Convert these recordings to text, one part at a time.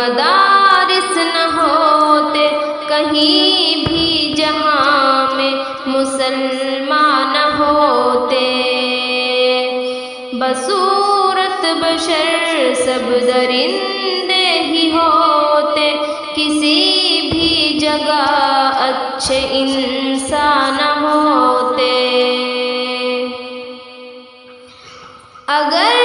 مدارس نہ ہوتے کہیں بھی جہاں میں مسلمان نہ ہوتے، بصورت بشر سب درندے ہی ہوتے، کسی بھی جگہ اچھے انسان نہ ہوتے۔ اگر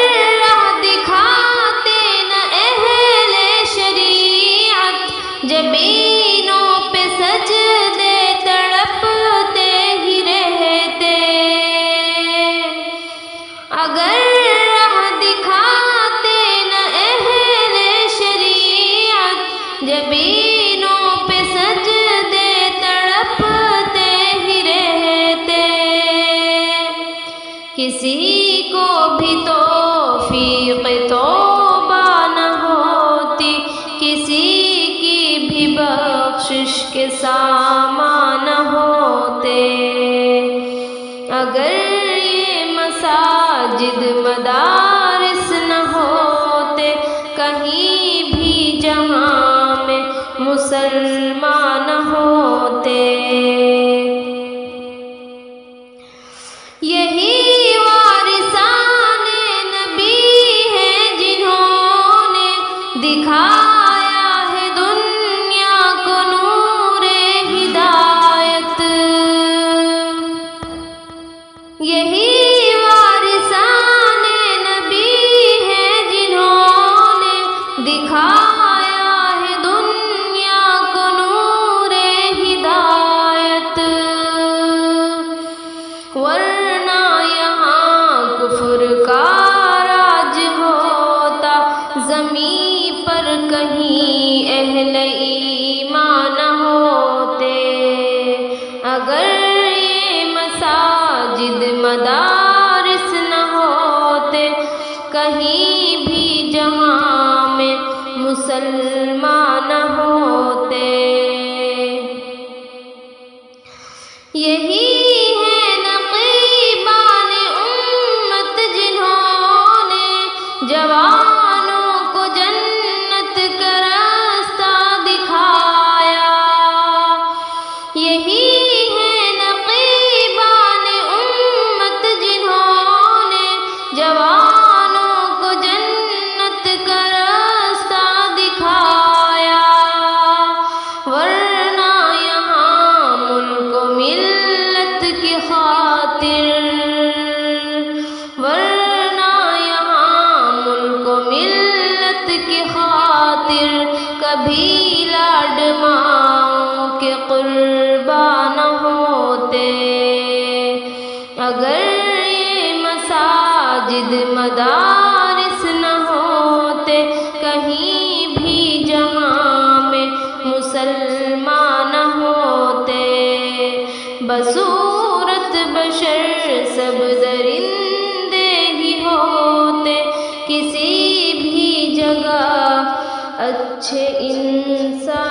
راہ دکھاتے نہ اہل شریعت، جبینوں پہ سجدے تڑپتے ہی رہتے۔ اگر راہ دکھاتے نہ اہل شریعت، جبینوں پہ سجدے تڑپتے ہی رہتے۔ کسی کو بھی توفیق توبہ نہ ہوتی، کسی کی بھی بخشش کے سامان نہ ہوتے۔ اگر یہ مساجد مدارس نہ ہوتے کہیں بھی جہاں میں مسلمان نہ ہوتے، یہی دکھایا ہے دنیا کو نور ہدایت، یہی وارثان نبی ہیں جنہوں نے دکھایا ہے دنیا کو نور ہدایت، ورنہ یہاں کفر کا راج ہوتا، زمین پر کہیں اہل ایمان نہ ہوتے۔ اگر یہ مساجد مدارس نہ ہوتے کہیں بھی جہاں میں مسلمان نہ ہوتے، یہی ہے نقیبان امت جنہوں نے جوانوں کو جنت کا راستہ دکھایا، یہی ہے نقیبان امت جنہوں نے جوانوں کو جنت کا راستہ دکھایا، ورنہ یہاں ملک و ملت کی خاطر، ورنہ یہاں ملک و ملت کی خاطر کبھی لاڈ ماؤں کے قربان نہ ہوتے۔ اگر یہ مساجد مدارس نہ ہوتے کہیں بھی جہاں میں مسلمان نہ ہوتے، بصورت بشر سب درندے ہی ہوتے، کسی بھی جگہ اچھے انسان